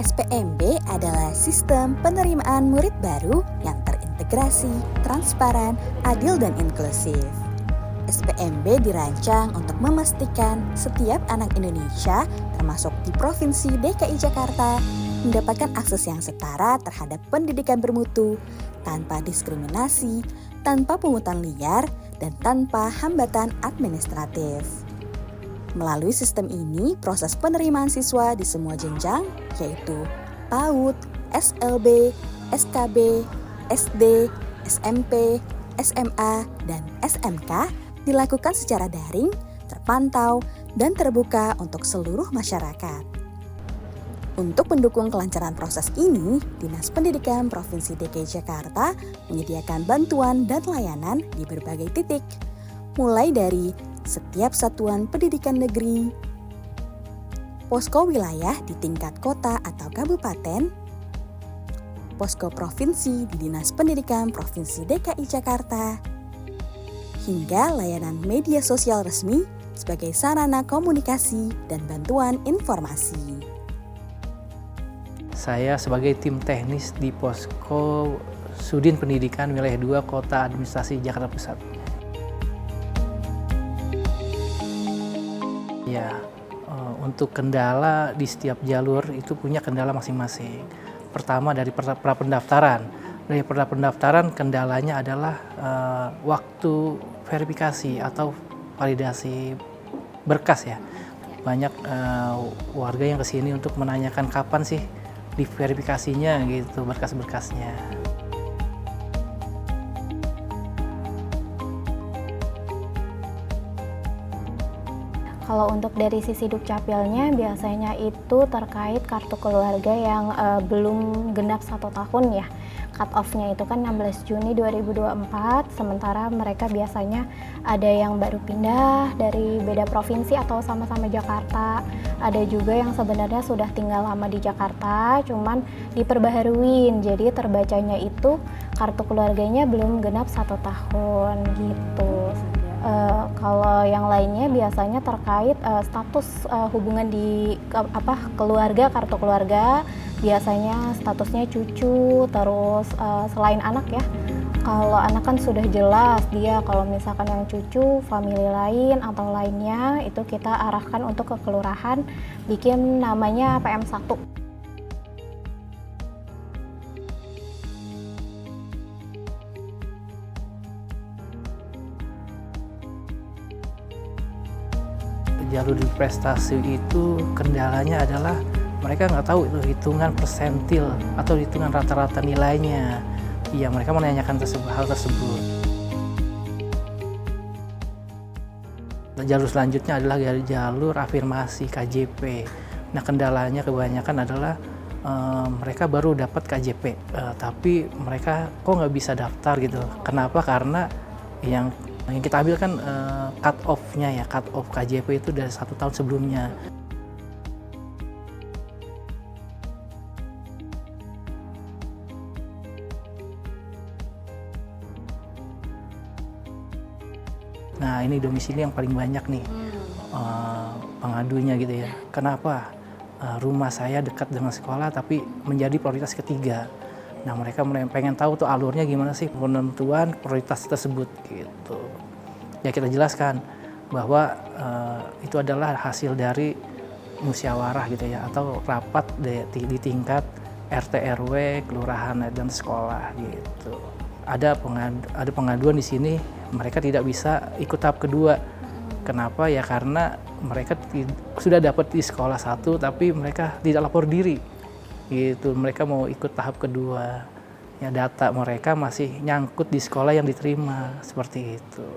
SPMB adalah sistem penerimaan murid baru yang terintegrasi, transparan, adil, dan inklusif. SPMB dirancang untuk memastikan setiap anak Indonesia, termasuk di Provinsi DKI Jakarta, mendapatkan akses yang setara terhadap pendidikan bermutu, tanpa diskriminasi, tanpa pungutan liar, dan tanpa hambatan administratif. Melalui sistem ini, proses penerimaan siswa di semua jenjang, yaitu PAUD, SLB, SKB, SD, SMP, SMA, dan SMK, dilakukan secara daring, terpantau, dan terbuka untuk seluruh masyarakat. Untuk mendukung kelancaran proses ini, Dinas Pendidikan Provinsi DKI Jakarta menyediakan bantuan dan layanan di berbagai titik, mulai dari setiap satuan pendidikan negeri, posko wilayah di tingkat kota atau kabupaten, posko provinsi di Dinas Pendidikan Provinsi DKI Jakarta, hingga layanan media sosial resmi sebagai sarana komunikasi dan bantuan informasi. Saya sebagai tim teknis di Posko Sudin Pendidikan Wilayah 2 Kota Administrasi Jakarta Pusat. Ya, untuk kendala di setiap jalur itu punya kendala masing-masing. Pertama dari pra-pendaftaran. Dari pra-pendaftaran kendalanya adalah waktu verifikasi atau validasi berkas ya. Banyak warga yang kesini untuk menanyakan kapan sih diverifikasinya gitu berkas-berkasnya. Kalau untuk dari sisi Dukcapilnya biasanya itu terkait kartu keluarga yang belum genap 1 tahun ya. Cut off-nya itu kan 16 Juni 2024, sementara mereka biasanya ada yang baru pindah dari beda provinsi atau sama-sama Jakarta. Ada juga yang sebenarnya sudah tinggal lama di Jakarta, cuman diperbaharuin, jadi terbacanya itu kartu keluarganya belum genap 1 tahun gitu. Kalau yang lainnya biasanya terkait status hubungan di keluarga, kartu keluarga biasanya statusnya cucu, terus selain anak ya. Kalau anak kan sudah jelas dia, kalau misalkan yang cucu, famili lain atau lainnya itu kita arahkan untuk ke kelurahan bikin namanya PM1. Jalur di prestasi itu kendalanya adalah mereka nggak tahu itu hitungan persentil atau hitungan rata-rata nilainya. Iya, mereka menanyakan hal tersebut. Jalur selanjutnya adalah jalur afirmasi KJP. Nah, kendalanya kebanyakan adalah mereka baru dapat KJP, tapi mereka kok nggak bisa daftar gitu. Kenapa? Karena yang kita ambil kan cut off-nya ya, cut off KJP itu dari 1 tahun sebelumnya. Nah, ini domisili yang paling banyak nih pengadunya gitu ya. Kenapa rumah saya dekat dengan sekolah tapi menjadi prioritas ketiga? Nah, mereka pengen tahu tuh alurnya gimana sih penentuan prioritas tersebut gitu. Ya, kita jelaskan bahwa itu adalah hasil dari musyawarah gitu ya, atau rapat di tingkat RT RW, kelurahan dan sekolah gitu. Ada pengaduan di sini, mereka tidak bisa ikut tahap kedua. Kenapa? Ya karena mereka sudah dapat di sekolah 1 tapi mereka tidak lapor diri. Gitu, mereka mau ikut tahap kedua. Ya, data mereka masih nyangkut di sekolah yang diterima, seperti itu.